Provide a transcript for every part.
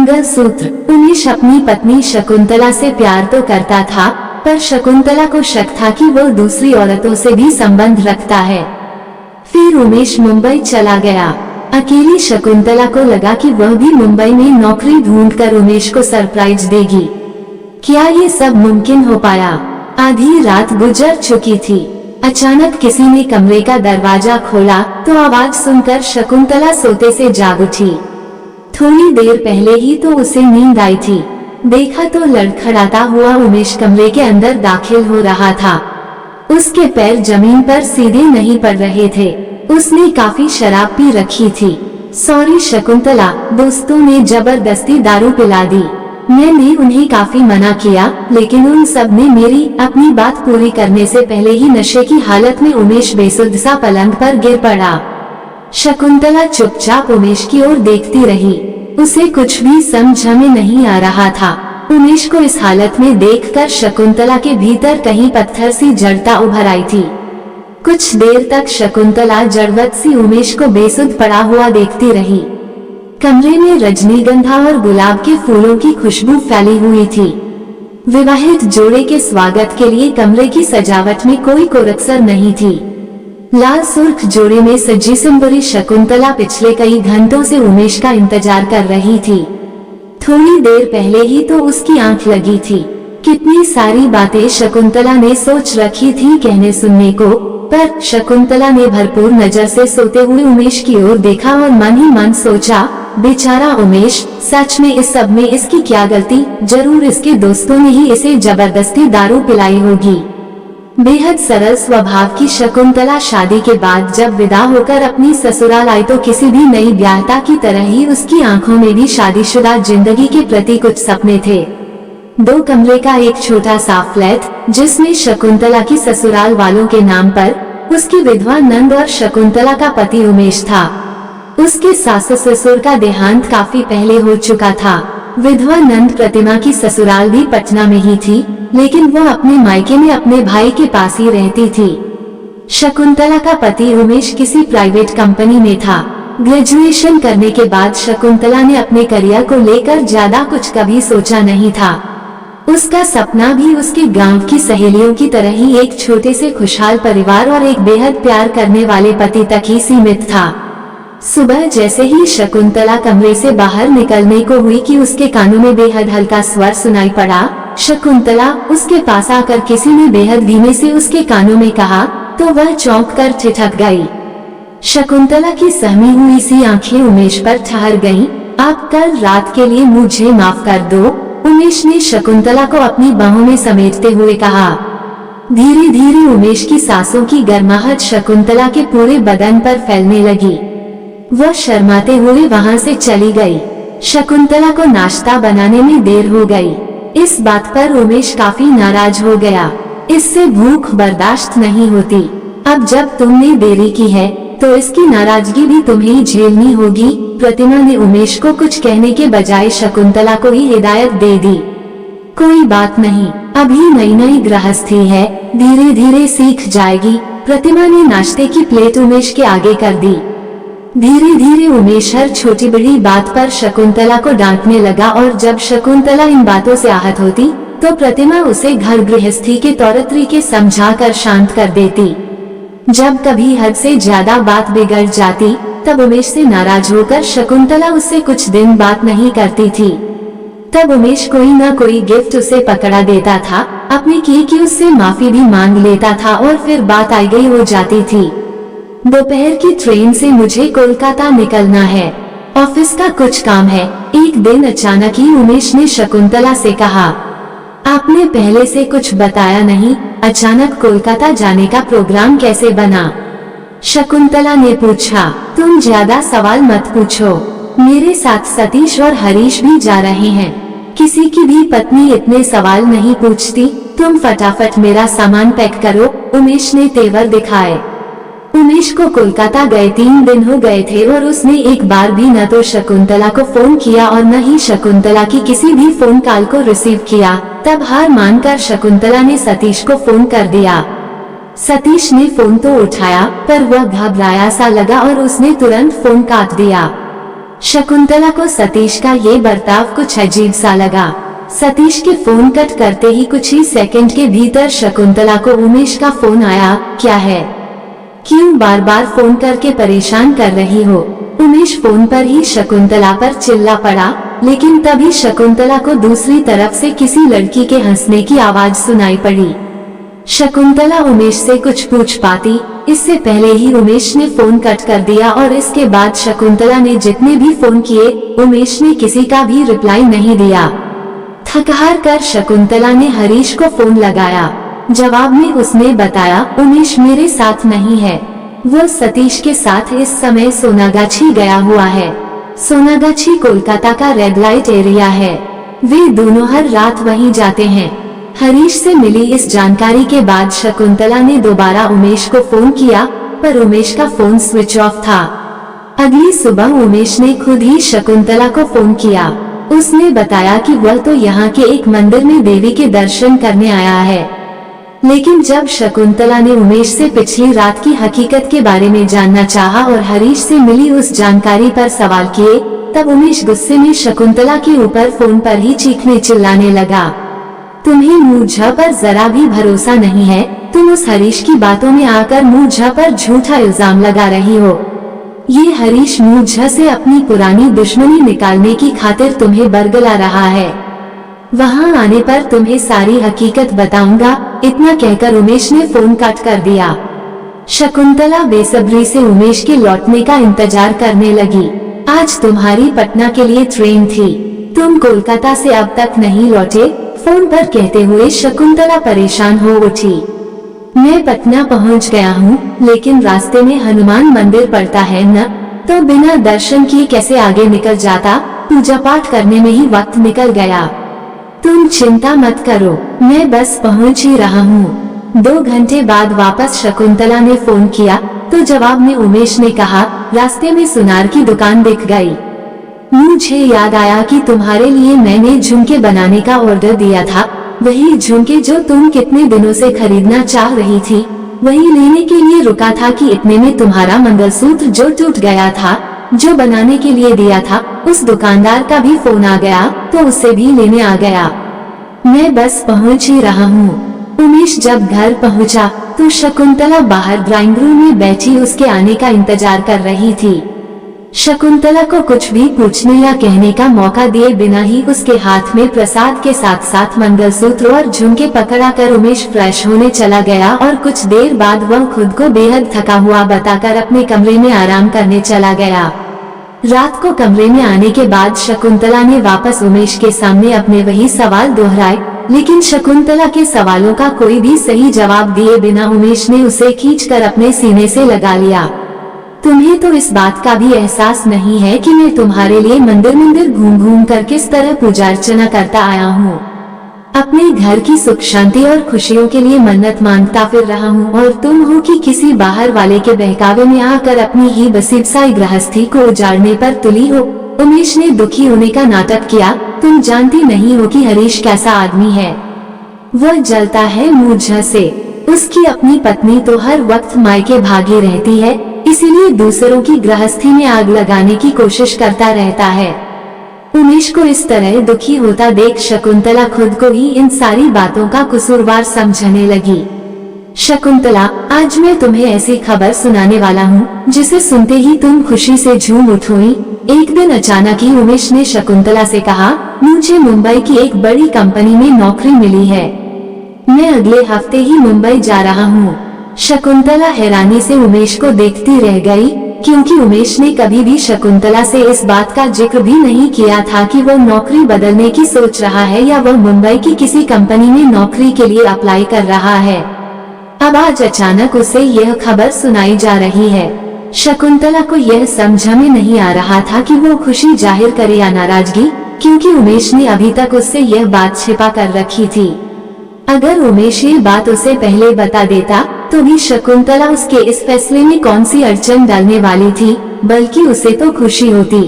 मंगलसूत्र। उमेश अपनी पत्नी शकुंतला से प्यार तो करता था, पर शकुंतला को शक था कि वो दूसरी औरतों से भी संबंध रखता है। फिर उमेश मुंबई चला गया। अकेली शकुंतला को लगा कि वह भी मुंबई में नौकरी ढूंढकर उमेश को सरप्राइज देगी। क्या ये सब मुमकिन हो पाया? आधी रात गुजर चुकी थी। अचानक किसी ने कमरे का दरवाजा खोला तो आवाज सुनकर शकुंतला सोते से जाग उठी। थोड़ी देर पहले ही तो उसे नींद आई थी। देखा तो लड़खड़ाता हुआ उमेश कमरे के अंदर दाखिल हो रहा था। उसके पैर जमीन पर सीधे नहीं पड़ रहे थे। उसने काफी शराब पी रखी थी। सॉरी शकुंतला, दोस्तों ने जबरदस्ती दारू पिला दी। मैंने उन्हें काफी मना किया, लेकिन उन सब ने मेरी अपनी बात पूरी करने से पहले ही नशे की हालत में उमेश बेसुध सा पलंग पर गिर पड़ा। शकुंतला चुपचाप उमेश की ओर देखती रही। उसे कुछ भी समझ में नहीं आ रहा था। उमेश को इस हालत में देखकर शकुंतला के भीतर कहीं पत्थर सी जड़ता उभर आई थी। कुछ देर तक शकुंतला जड़वत सी उमेश को बेसुध पड़ा हुआ देखती रही। कमरे में रजनीगंधा और गुलाब के फूलों की खुशबू फैली हुई थी। विवाहित जोड़े के स्वागत के लिए कमरे की सजावट में कोई कोरकसर नहीं थी। लाल सुर्ख जोड़े में सजी सुंदरी शकुंतला पिछले कई घंटों से उमेश का इंतजार कर रही थी। थोड़ी देर पहले ही तो उसकी आंख लगी थी। कितनी सारी बातें शकुंतला ने सोच रखी थी कहने सुनने को, पर शकुंतला ने भरपूर नजर से सोते हुए उमेश की ओर देखा और मन ही मन सोचा, बेचारा उमेश, सच में इस सब में इसकी क्या गलती? जरूर इसके दोस्तों ने ही इसे जबरदस्ती दारू पिलाई होगी। बेहद सरल स्वभाव की शकुंतला शादी के बाद जब विदा होकर अपनी ससुराल आई तो किसी भी नई ब्याहता की तरह ही उसकी आंखों में भी शादीशुदा जिंदगी के प्रति कुछ सपने थे। 2 कमरे का एक छोटा सा फ्लैट, जिसमें शकुंतला की ससुराल वालों के नाम पर उसकी विधवा नंद और शकुंतला का पति उमेश था। उसके सास ससुर का देहांत काफी पहले हो चुका था। विधवा नंद प्रतिमा की ससुराल भी पटना में ही थी, लेकिन वह अपने मायके में अपने भाई के पास ही रहती थी। शकुंतला का पति उमेश किसी प्राइवेट कंपनी में था। ग्रेजुएशन करने के बाद शकुंतला ने अपने करियर को लेकर ज्यादा कुछ कभी सोचा नहीं था। उसका सपना भी उसके गांव की सहेलियों की तरह ही एक छोटे से खुशहाल परिवार और एक बेहद प्यार करने वाले पति तक ही सीमित था। सुबह जैसे ही शकुंतला कमरे से बाहर निकलने को हुई कि उसके कानों में बेहद हल्का स्वर सुनाई पड़ा। शकुंतला, उसके पास आकर किसी ने बेहद धीमे से उसके कानों में कहा तो वह चौंक कर ठिठक गई। शकुंतला की सहमी हुई सी आंखें उमेश पर ठहर गईं। आप कल रात के लिए मुझे माफ कर दो, उमेश ने शकुंतला को अपनी बाहों में समेटते हुए कहा। धीरे धीरे उमेश की सांसों की गर्माहट शकुंतला के पूरे बदन पर फैलने लगी। वह शर्माते हुए वहां से चली गई। शकुंतला को नाश्ता बनाने में देर हो गई। इस बात पर उमेश काफी नाराज हो गया। इससे भूख बर्दाश्त नहीं होती। अब जब तुमने देरी की है तो इसकी नाराजगी भी तुम्हें ही झेलनी होगी। प्रतिमा ने उमेश को कुछ कहने के बजाय शकुंतला को ही हिदायत दे दी। कोई बात नहीं, अभी नई नई गृहस्थी है, धीरे धीरे सीख जाएगी। प्रतिमा ने नाश्ते की प्लेट उमेश के आगे कर दी। धीरे धीरे उमेश हर छोटी बड़ी बात पर शकुंतला को डांटने लगा और जब शकुंतला इन बातों से आहत होती तो प्रतिमा उसे घर गृहस्थी के तौर तरीके समझाकर शांत कर देती। जब कभी हद से ज्यादा बात बिगड़ जाती तब उमेश से नाराज होकर शकुंतला उससे कुछ दिन बात नहीं करती थी। तब उमेश कोई ना कोई गिफ्ट उसे पकड़ा देता था, अपने किए की उससे माफी भी मांग लेता था और फिर बात आई गई हो जाती थी। दोपहर की ट्रेन से मुझे कोलकाता निकलना है, ऑफिस का कुछ काम है। एक दिन अचानक ही उमेश ने शकुंतला से कहा, आपने पहले से कुछ बताया नहीं, अचानक कोलकाता जाने का प्रोग्राम कैसे बना? शकुंतला ने पूछा। तुम ज्यादा सवाल मत पूछो, मेरे साथ सतीश और हरीश भी जा रहे हैं। किसी की भी पत्नी इतने सवाल नहीं पूछती। तुम फटाफट मेरा सामान पैक करो, उमेश ने तेवर दिखाए। उमेश को कोलकाता गए 3 दिन हो गए थे और उसने एक बार भी न तो शकुंतला को फोन किया और न ही शकुंतला की किसी भी फोन कॉल को रिसीव किया। तब हार मानकर शकुंतला ने सतीश को फोन कर दिया। सतीश ने फोन तो उठाया पर वह घबराया सा लगा और उसने तुरंत फोन काट दिया। शकुंतला को सतीश का ये बर्ताव कुछ अजीब सा लगा। सतीश के फोन कट करते ही कुछ ही सेकंड के भीतर शकुंतला को उमेश का फोन आया। क्या है? क्यों बार बार फोन करके परेशान कर रही हो? उमेश फोन पर ही शकुंतला पर चिल्ला पड़ा, लेकिन तभी शकुंतला को दूसरी तरफ से किसी लड़की के हंसने की आवाज सुनाई पड़ी। शकुंतला उमेश से कुछ पूछ पाती, इससे पहले ही उमेश ने फोन कट कर दिया और इसके बाद शकुंतला ने जितने भी फोन किए, उमेश ने किसी का भी रिप्लाई नहीं दिया। थक हार कर शकुंतला ने हरीश को फोन लगाया। जवाब में उसने बताया, उमेश मेरे साथ नहीं है, वो सतीश के साथ इस समय सोनागाछी गया हुआ है। सोनागाछी कोलकाता का रेड लाइट एरिया है, वे दोनों हर रात वहीं जाते हैं। हरीश से मिली इस जानकारी के बाद शकुंतला ने दोबारा उमेश को फोन किया, पर उमेश का फोन स्विच ऑफ था। अगली सुबह उमेश ने खुद ही शकुंतला को फोन किया। उसने बताया कि वह तो यहाँ के एक मंदिर में देवी के दर्शन करने आया है। लेकिन जब शकुंतला ने उमेश से पिछली रात की हकीकत के बारे में जानना चाहा और हरीश से मिली उस जानकारी पर सवाल किए, तब उमेश गुस्से में शकुंतला के ऊपर फोन पर ही चीखने चिल्लाने लगा। तुम्हें मुझ पर जरा भी भरोसा नहीं है, तुम उस हरीश की बातों में आकर मुझ पर झूठा इल्जाम लगा रही हो। ये हरीश मुझ से अपनी पुरानी दुश्मनी निकालने की खातिर तुम्हें बरगला रहा है। वहाँ आने पर तुम्हें सारी हकीकत बताऊंगा। इतना कहकर उमेश ने फोन कट कर दिया। शकुंतला बेसब्री से उमेश के लौटने का इंतजार करने लगी। आज तुम्हारी पटना के लिए ट्रेन थी, तुम कोलकाता से अब तक नहीं लौटे, फोन पर कहते हुए शकुंतला परेशान हो उठी। मैं पटना पहुंच गया हूँ, लेकिन रास्ते में हनुमान मंदिर पड़ता है न, तो बिना दर्शन किए कैसे आगे निकल जाता, पूजा पाठ करने में ही वक्त निकल गया। तुम चिंता मत करो, मैं बस पहुंच ही रहा हूँ। 2 घंटे बाद वापस शकुंतला ने फोन किया, तो जवाब में उमेश ने कहा, रास्ते में सुनार की दुकान दिख गई। मुझे याद आया कि तुम्हारे लिए मैंने झुमके बनाने का ऑर्डर दिया था, वही झुमके जो तुम कितने दिनों से खरीदना चाह रही थी, वही लेने के लिए रुका था कि इतने में तुम्हारा मंगलसूत्र जो टूट गया था, जो बनाने के लिए दिया था, उस दुकानदार का भी फोन आ गया, तो उसे भी लेने आ गया। मैं बस पहुंच ही रहा हूँ। उमेश जब घर पहुंचा, तो शकुंतला बाहर ड्राइंग रूम में बैठी उसके आने का इंतजार कर रही थी। शकुंतला को कुछ भी पूछने या कहने का मौका दिए बिना ही उसके हाथ में प्रसाद के साथ साथ मंगलसूत्र और झुमके पकड़ा कर उमेश फ्रेश होने चला गया और कुछ देर बाद वह खुद को बेहद थका हुआ बताकर अपने कमरे में आराम करने चला गया। रात को कमरे में आने के बाद शकुंतला ने वापस उमेश के सामने अपने वही सवाल दोहराए, लेकिन शकुंतला के सवालों का कोई भी सही जवाब दिए बिना उमेश ने उसे खींचकर अपने सीने से लगा लिया। तुम्हें तो इस बात का भी एहसास नहीं है कि मैं तुम्हारे लिए मंदिर मंदिर घूम घूम कर किस तरह पूजा अर्चना करता आया हूँ। अपने घर की सुख शांति और खुशियों के लिए मन्नत मांगता फिर रहा हूँ, और तुम हो कि किसी बाहर वाले के बहकावे में आकर अपनी ही बसीबसाई गृहस्थी को उजाड़ने पर तुली हो। उमेश ने दुखी होने का नाटक किया। तुम जानती नहीं हो कि हरीश कैसा आदमी है, वह जलता है मुझ से। उसकी अपनी पत्नी तो हर वक्त मायके भागी रहती है, इसीलिए दूसरों की गृहस्थी में आग लगाने की कोशिश करता रहता है। उमेश को इस तरह दुखी होता देख शकुंतला खुद को ही इन सारी बातों का कसूरवार समझने लगी। शकुंतला, आज मैं तुम्हें ऐसी खबर सुनाने वाला हूँ जिसे सुनते ही तुम खुशी से झूम उठोगी। एक दिन अचानक ही उमेश ने शकुंतला से कहा, मुझे मुंबई की एक बड़ी कंपनी में नौकरी मिली है, मैं अगले हफ्ते ही मुंबई जा रहा हूँ। शकुंतला हैरानी से उमेश को देखती रह गई, क्योंकि उमेश ने कभी भी शकुंतला से इस बात का जिक्र भी नहीं किया था कि वह नौकरी बदलने की सोच रहा है या वह मुंबई की किसी कंपनी में नौकरी के लिए अप्लाई कर रहा है। अब आज अचानक उसे यह खबर सुनाई जा रही है। शकुंतला को यह समझ में नहीं आ रहा था कि वो खुशी जाहिर करे या नाराजगी, क्योंकि उमेश ने अभी तक उससे यह बात छिपा कर रखी थी। अगर उमेश ये बात उसे पहले बता देता तो भी शकुंतला उसके इस फैसले में कौन सी अड़चन डालने वाली थी, बल्कि उसे तो खुशी होती।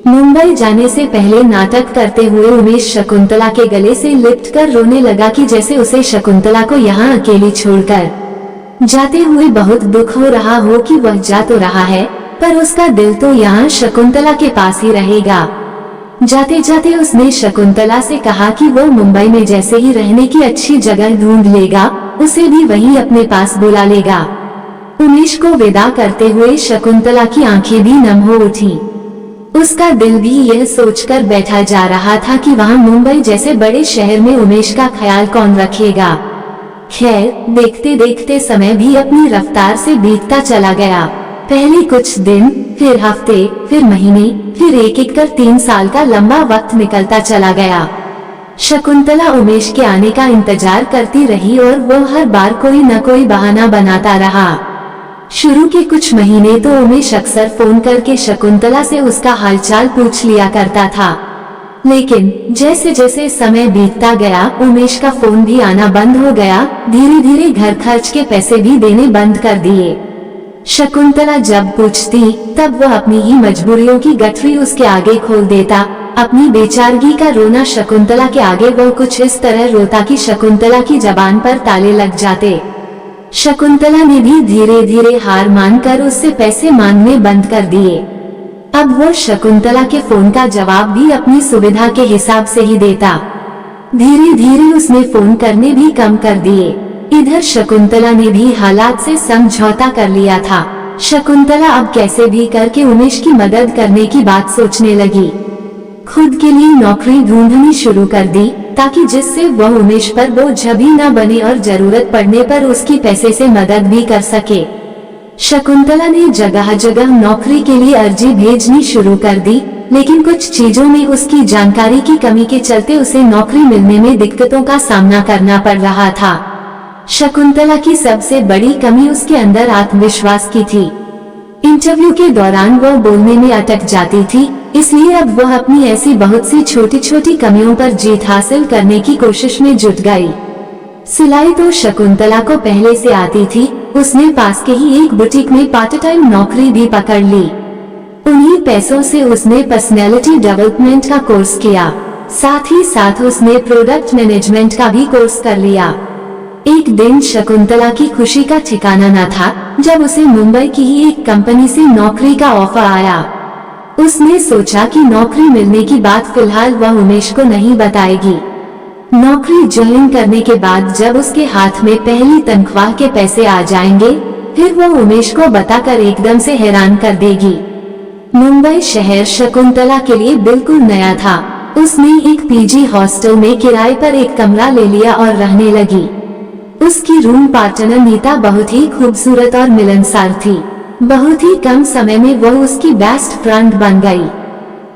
मुंबई जाने से पहले नाटक करते हुए उमेश शकुंतला के गले से लिपट कर रोने लगा कि जैसे उसे शकुंतला को यहाँ अकेली छोड़कर जाते हुए बहुत दुख हो रहा हो कि वह जा तो रहा है, पर उसका दिल तो यहाँ शकुंतला के पास ही रहेगा। जाते जाते उसने शकुंतला से कहा कि वो मुंबई में जैसे ही रहने की अच्छी जगह ढूंढ लेगा, उसे भी वहीं अपने पास बुला लेगा। उमेश को विदा करते हुए शकुंतला की आंखें भी नम हो उठी। उसका दिल भी यह सोचकर बैठा जा रहा था कि वहाँ मुंबई जैसे बड़े शहर में उमेश का ख्याल कौन रखेगा। खैर, देखते देखते समय भी अपनी रफ्तार से बीतता चला गया। पहले कुछ दिन, फिर हफ्ते, फिर महीने, फिर एक एक कर 3 साल का लंबा वक्त निकलता चला गया। शकुंतला उमेश के आने का इंतजार करती रही और वो हर बार कोई न कोई बहाना बनाता रहा। शुरू के कुछ महीने तो उमेश अक्सर फोन करके शकुंतला से उसका हालचाल पूछ लिया करता था, लेकिन जैसे जैसे समय बीतता गया उमेश का फोन भी आना बंद हो गया। धीरे धीरे घर खर्च के पैसे भी देने बंद कर दिए। शकुंतला जब पूछती तब वह अपनी ही मजबूरियों की गठरी उसके आगे खोल देता। अपनी बेचारगी का रोना शकुंतला के आगे वो कुछ इस तरह रोता कि शकुंतला की जबान पर ताले लग जाते। शकुंतला ने भी धीरे धीरे हार मानकर उससे पैसे मांगने बंद कर दिए। अब वो शकुंतला के फोन का जवाब भी अपनी सुविधा के हिसाब से ही देता। धीरे धीरे उसने फोन करने भी कम कर दिए। इधर शकुंतला ने भी हालात से समझौता कर लिया था। शकुंतला अब कैसे भी करके उमेश की मदद करने की बात सोचने लगी। खुद के लिए नौकरी ढूंढनी शुरू कर दी ताकि जिससे वह उमेश पर बोझ भी न बने और जरूरत पड़ने पर उसकी पैसे से मदद भी कर सके। शकुंतला ने जगह जगह नौकरी के लिए अर्जी भेजनी शुरू कर दी, लेकिन कुछ चीजों में उसकी जानकारी की कमी के चलते उसे नौकरी मिलने में दिक्कतों का सामना करना पड़ रहा था। शकुंतला की सबसे बड़ी कमी उसके अंदर आत्मविश्वास की थी। इंटरव्यू के दौरान वह बोलने में अटक जाती थी, इसलिए अब वह अपनी ऐसी बहुत सी छोटी छोटी कमियों पर जीत हासिल करने की कोशिश में जुट गई। सिलाई तो शकुंतला को पहले से आती थी। उसने पास के ही एक बुटीक में पार्ट टाइम नौकरी भी पकड़ ली। उन्हीं पैसों से उसने पर्सनैलिटी डेवलपमेंट का कोर्स किया, साथ ही साथ उसने प्रोडक्ट मैनेजमेंट का भी कोर्स कर लिया। एक दिन शकुंतला की खुशी का ठिकाना न था जब उसे मुंबई की ही एक कंपनी से नौकरी का ऑफर आया। उसने सोचा कि नौकरी मिलने की बात फिलहाल वह उमेश को नहीं बताएगी। नौकरी ज्वाइन करने के बाद जब उसके हाथ में पहली तनख्वाह के पैसे आ जाएंगे, फिर वो उमेश को बताकर एकदम से हैरान कर देगी। मुंबई शहर शकुंतला के लिए बिल्कुल नया था। उसने एक पीजी हॉस्टल में किराए पर एक कमरा ले लिया और रहने लगी। उसकी रूम पार्टनर नीता बहुत ही खूबसूरत और मिलनसार थी। बहुत ही कम समय में वह उसकी बेस्ट फ्रेंड बन गई।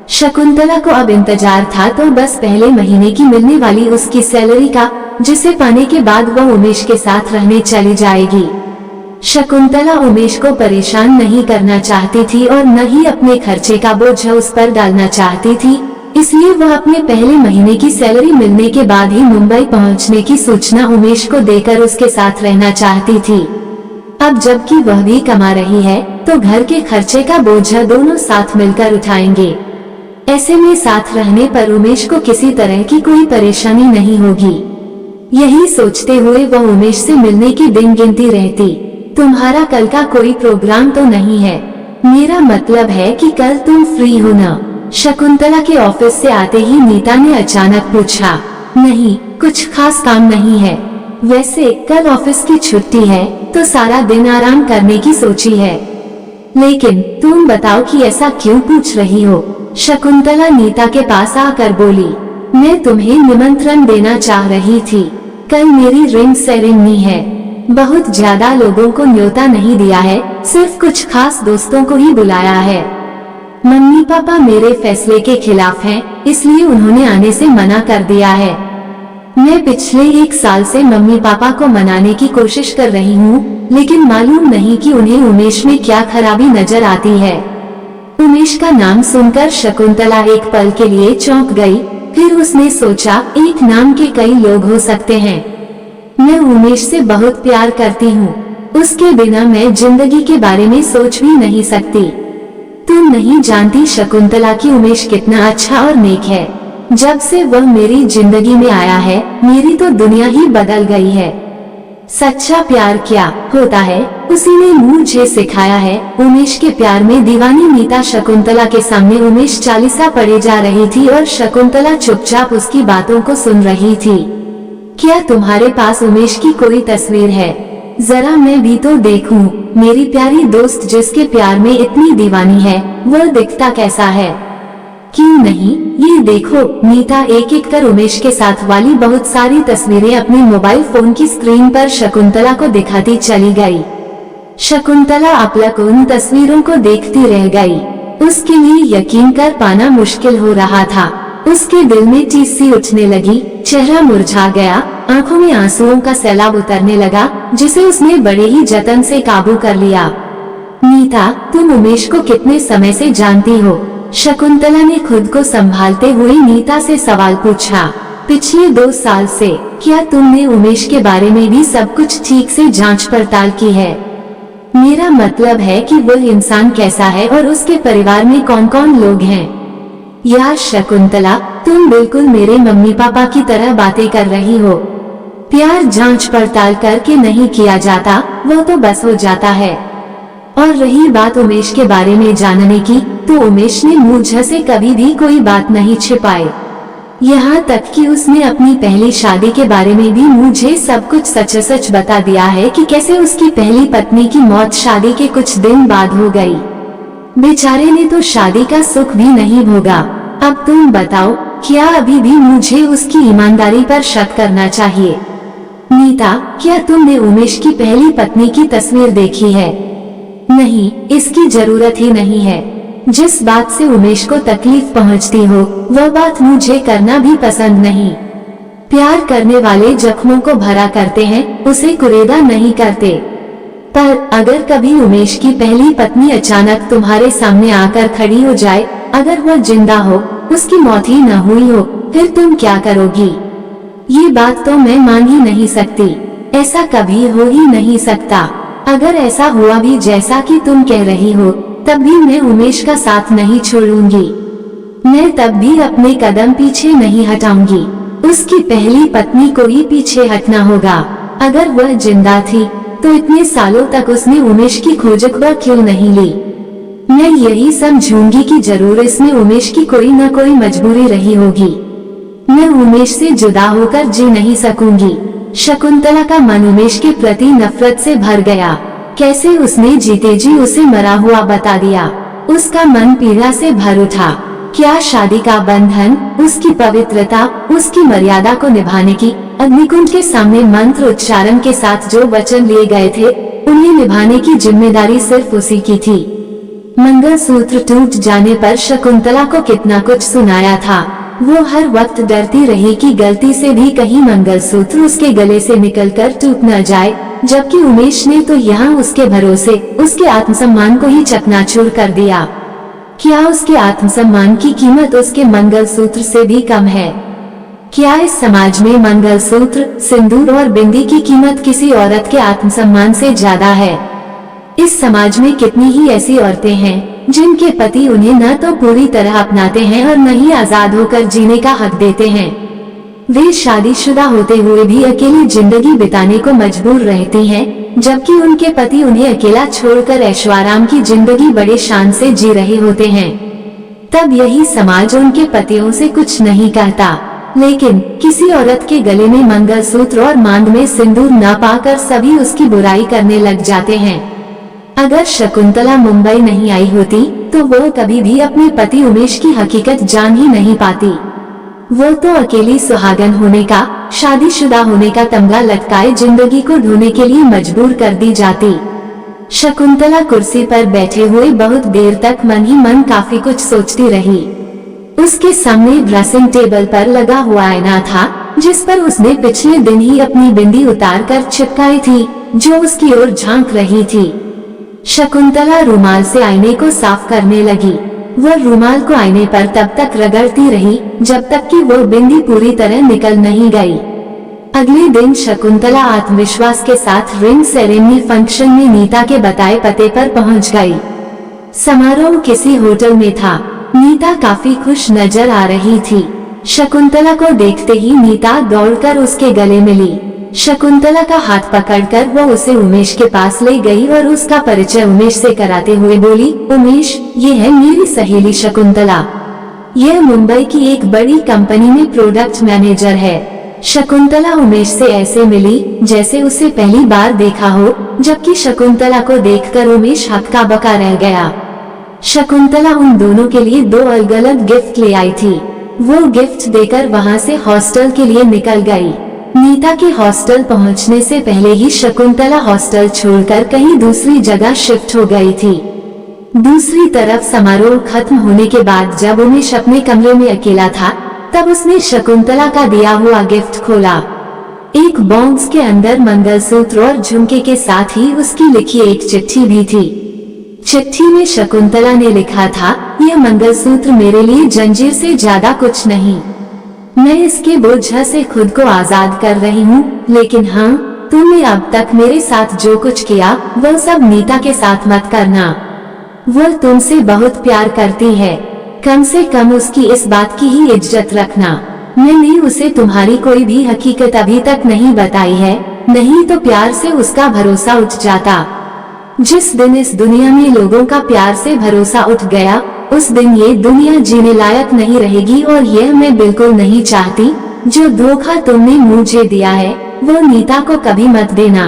शकुंतला को अब इंतजार था तो बस पहले महीने की मिलने वाली उसकी सैलरी का, जिसे पाने के बाद वह उमेश के साथ रहने चली जाएगी। शकुंतला उमेश को परेशान नहीं करना चाहती थी और न ही अपने खर्चे का बोझ उस पर डालना चाहती थी, इसलिए वह अपने पहले महीने की सैलरी मिलने के बाद ही मुंबई पहुंचने की सूचना उमेश को देकर उसके साथ रहना चाहती थी। अब जबकि वह भी कमा रही है तो घर के खर्चे का बोझ दोनों साथ मिलकर उठाएंगे। ऐसे में साथ रहने पर उमेश को किसी तरह की कोई परेशानी नहीं होगी। यही सोचते हुए वह उमेश से मिलने की दिन गिनती रहती। तुम्हारा कल का कोई प्रोग्राम तो नहीं है? मेरा मतलब है कि कल तुम फ्री हो ना? शकुंतला के ऑफिस से आते ही नीता ने अचानक पूछा। नहीं, कुछ खास काम नहीं है। वैसे कल ऑफिस की छुट्टी है तो सारा दिन आराम करने की सोची है। लेकिन तुम बताओ कि ऐसा क्यों पूछ रही हो? शकुंतला नीता के पास आकर बोली। मैं तुम्हें निमंत्रण देना चाह रही थी। कल मेरी रिंग सेरेमनी है। बहुत ज्यादा लोगों को न्योता नहीं दिया है, सिर्फ कुछ खास दोस्तों को ही बुलाया है। मम्मी पापा मेरे फैसले के खिलाफ हैं, इसलिए उन्होंने आने से मना कर दिया है। मैं पिछले 1 साल से मम्मी पापा को मनाने की कोशिश कर रही हूँ, लेकिन मालूम नहीं कि उन्हें उमेश में क्या खराबी नजर आती है। उमेश का नाम सुनकर शकुंतला एक पल के लिए चौंक गई। फिर उसने सोचा, एक नाम के कई लोग हो सकते हैं। मैं उमेश से बहुत प्यार करती हूँ। उसके बिना मैं जिंदगी के बारे में सोच भी नहीं सकती। तुम नहीं जानती शकुंतला कि उमेश कितना अच्छा और नेक है। जब से वह मेरी जिंदगी में आया है, मेरी तो दुनिया ही बदल गई है। सच्चा प्यार क्या होता है उसी ने मुझे सिखाया है। उमेश के प्यार में दीवानी नीता शकुंतला के सामने उमेश चालीसा पढ़े जा रही थी और शकुंतला चुपचाप उसकी बातों को सुन रही थी। क्या तुम्हारे पास उमेश की कोई तस्वीर है? जरा मैं भी तो देखूं। मेरी प्यारी दोस्त जिसके प्यार में इतनी दीवानी है वह दिखता कैसा है? क्यों नहीं, ये देखो। नीता एक एक कर उमेश के साथ वाली बहुत सारी तस्वीरें अपने मोबाइल फोन की स्क्रीन पर शकुंतला को दिखाती चली गई। शकुंतला अपलक उन तस्वीरों को देखती रह गई। उसके लिए यकीन कर पाना मुश्किल हो रहा था। उसके दिल में चीस सी उठने लगी, चेहरा मुरझा गया, आंखों में आंसुओं का सैलाब उतरने लगा जिसे उसने बड़े ही जतन से काबू कर लिया। नीता, तुम उमेश को कितने समय से जानती हो? शकुंतला ने खुद को संभालते हुए नीता से सवाल पूछा। पिछले 2 साल से। क्या तुमने उमेश के बारे में भी सब कुछ ठीक से जांच पड़ताल की है? मेरा मतलब है कि वह इंसान कैसा है और उसके परिवार में कौन कौन लोग हैं। यार शकुंतला, तुम बिल्कुल मेरे मम्मी पापा की तरह बातें कर रही हो। प्यार जांच पड़ताल करके नहीं किया जाता, वो तो बस हो जाता है। और रही बात उमेश के बारे में जानने की, तो उमेश ने मुझसे कभी भी कोई बात नहीं छिपाई। यहाँ तक कि उसने अपनी पहली शादी के बारे में भी मुझे सब कुछ सच सच बता दिया है कि कैसे उसकी पहली पत्नी की मौत शादी के कुछ दिन बाद हो गई। बेचारे ने तो शादी का सुख भी नहीं भोगा। अब तुम बताओ, क्या अभी भी मुझे उसकी ईमानदारी पर शक करना चाहिए? नीता, क्या तुमने उमेश की पहली पत्नी की तस्वीर देखी है? नहीं, इसकी जरूरत ही नहीं है। जिस बात से उमेश को तकलीफ पहुंचती हो वह बात मुझे करना भी पसंद नहीं। प्यार करने वाले जख्मों को भरा करते हैं, उसे कुरेदा नहीं करते। पर अगर कभी उमेश की पहली पत्नी अचानक तुम्हारे सामने आकर खड़ी हो जाए, अगर वह जिंदा हो, उसकी मौत ही न हुई हो, फिर तुम क्या करोगी? ये बात तो मैं मान ही नहीं सकती। ऐसा कभी हो ही नहीं सकता। अगर ऐसा हुआ भी जैसा कि तुम कह रही हो, तब भी मैं उमेश का साथ नहीं छोड़ूंगी। मैं तब भी अपने कदम पीछे नहीं हटाऊंगी। उसकी पहली पत्नी को ही पीछे हटना होगा। अगर वह जिंदा थी तो इतने सालों तक उसने उमेश की खोज क्यों नहीं ली? मैं यही समझूंगी कि जरूर इसमें उमेश की कोई न कोई मजबूरी रही होगी। मैं उमेश से जुदा होकर जी नहीं सकूंगी। शकुंतला का मन उमेश के प्रति नफरत से भर गया। कैसे उसने जीते जी उसे मरा हुआ बता दिया। उसका मन पीड़ा से भर उठा। क्या शादी का बंधन, उसकी पवित्रता, उसकी मर्यादा को निभाने की अग्निकुंड के सामने मंत्र उच्चारण के साथ जो वचन लिए गए थे, उन्हें निभाने की जिम्मेदारी सिर्फ उसी की थी। मंगलसूत्र टूट जाने पर शकुंतला को कितना कुछ सुनाया था। वो हर वक्त डरती रही कि गलती से भी कहीं मंगलसूत्र उसके गले से निकलकर टूट न जाए, जबकि उमेश ने तो यहाँ उसके भरोसे उसके आत्मसम्मान को ही चकनाचूर कर दिया। क्या उसके आत्मसम्मान की कीमत उसके मंगलसूत्र से भी कम है? क्या इस समाज में मंगलसूत्र, सिंदूर और बिंदी की कीमत किसी औरत के आत्मसम्मान से ज्यादा है? इस समाज में कितनी ही ऐसी औरतें हैं जिनके पति उन्हें न तो पूरी तरह अपनाते हैं और न ही आजाद होकर जीने का हक देते हैं। वे शादीशुदा होते हुए भी अकेली जिंदगी बिताने को मजबूर रहती हैं, जबकि उनके पति उन्हें अकेला छोड़कर ऐशोआराम की जिंदगी बड़े शान से जी रहे होते हैं। तब यही समाज उनके पतियों से कुछ नहीं कहता, लेकिन किसी औरत के गले में मंगलसूत्र और मांग में सिंदूर न पाकर सभी उसकी बुराई करने लग जाते हैं। अगर शकुंतला मुंबई नहीं आई होती तो वो कभी भी अपने पति उमेश की हकीकत जान ही नहीं पाती। वो तो अकेली सुहागन होने का, शादीशुदा होने का तमगा लटकाए जिंदगी को ढूंढने के लिए मजबूर कर दी जाती। शकुंतला कुर्सी पर बैठे हुए बहुत देर तक मन ही मन काफी कुछ सोचती रही। उसके सामने ड्रेसिंग टेबल पर लगा हुआ आईना था, जिस पर उसने पिछले दिन ही अपनी बिंदी उतार कर चिपकाई थी, जो उसकी ओर झांक रही थी। शकुंतला रुमाल से आईने को साफ करने लगी। वह रुमाल को आईने पर तब तक रगड़ती रही जब तक कि वो बिंदी पूरी तरह निकल नहीं गई। अगले दिन शकुंतला आत्मविश्वास के साथ रिंग सेरेमनी फंक्शन में नीता के बताए पते पर पहुंच गई। समारोह किसी होटल में था। नीता काफी खुश नजर आ रही थी। शकुंतला को देखते ही नीता दौड़कर उसके गले मिली। शकुंतला का हाथ पकड़कर वो उसे उमेश के पास ले गई और उसका परिचय उमेश से कराते हुए बोली, उमेश, ये है मेरी सहेली शकुंतला। यह मुंबई की एक बड़ी कंपनी में प्रोडक्ट मैनेजर है। शकुंतला उमेश से ऐसे मिली जैसे उसे पहली बार देखा हो, जबकि शकुंतला को देखकर उमेश हक्का बक्का रह गया। शकुंतला उन दोनों के लिए 2 अलग अलग गिफ्ट ले आई थी। वो गिफ्ट देकर वहां से हॉस्टल के लिए निकल गई। नीता के हॉस्टल पहुंचने से पहले ही शकुंतला हॉस्टल छोड़कर कहीं दूसरी जगह शिफ्ट हो गई थी। दूसरी तरफ समारोह खत्म होने के बाद जब उमेश अपने कमरे में अकेला था, तब उसने शकुंतला का दिया हुआ गिफ्ट खोला। एक बॉक्स के अंदर मंगलसूत्र और झुमके के साथ ही उसकी लिखी एक चिट्ठी भी थी। चिट्ठी में शकुंतला ने लिखा था, यह मंगलसूत्र मेरे लिए जंजीर से ज्यादा कुछ नहीं। मैं इसके बोझ से खुद को आजाद कर रही हूँ, लेकिन हाँ, तुमने अब तक मेरे साथ जो कुछ किया वह सब नीता के साथ मत करना। वह तुमसे बहुत प्यार करती है, कम से कम उसकी इस बात की ही इज्जत रखना। मैंने उसे तुम्हारी कोई भी हकीकत अभी तक नहीं बताई है, नहीं तो प्यार से उसका भरोसा उठ जाता। जिस दिन इस दुनिया में लोगों का प्यार से भरोसा उठ गया, उस दिन ये दुनिया जीने लायक नहीं रहेगी और यह मैं बिल्कुल नहीं चाहती। जो धोखा तुमने मुझे दिया है वो नीता को कभी मत देना।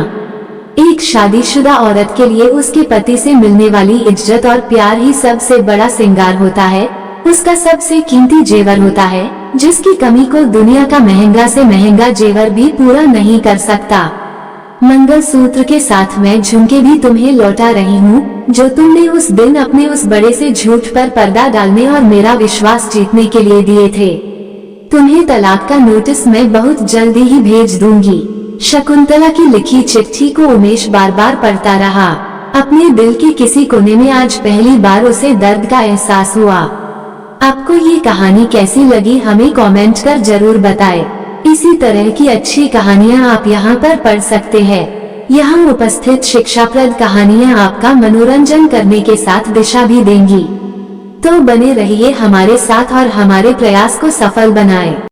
एक शादीशुदा औरत के लिए उसके पति से मिलने वाली इज्जत और प्यार ही सबसे बड़ा श्रृंगार होता है, उसका सबसे कीमती जेवर होता है, जिसकी कमी को दुनिया का महंगा से महंगा जेवर भी पूरा नहीं कर सकता। मंगलसूत्र के साथ मैं झुमके भी तुम्हें लौटा रही हूँ, जो तुमने उस दिन अपने उस बड़े से झूठ पर पर्दा डालने और मेरा विश्वास जीतने के लिए दिए थे। तुम्हें तलाक का नोटिस मैं बहुत जल्दी ही भेज दूंगी। शकुंतला की लिखी चिट्ठी को उमेश बार बार पढ़ता रहा। अपने दिल के किसी कोने में आज पहली बार उसे दर्द का एहसास हुआ। आपको ये कहानी कैसी लगी हमें कमेंट कर जरूर बताएं। इसी तरह की अच्छी कहानियाँ आप यहाँ पर पढ़ सकते हैं। यहाँ उपस्थित शिक्षाप्रद कहानियाँ आपका मनोरंजन करने के साथ दिशा भी देंगी। तो बने रहिए हमारे साथ और हमारे प्रयास को सफल बनाएं।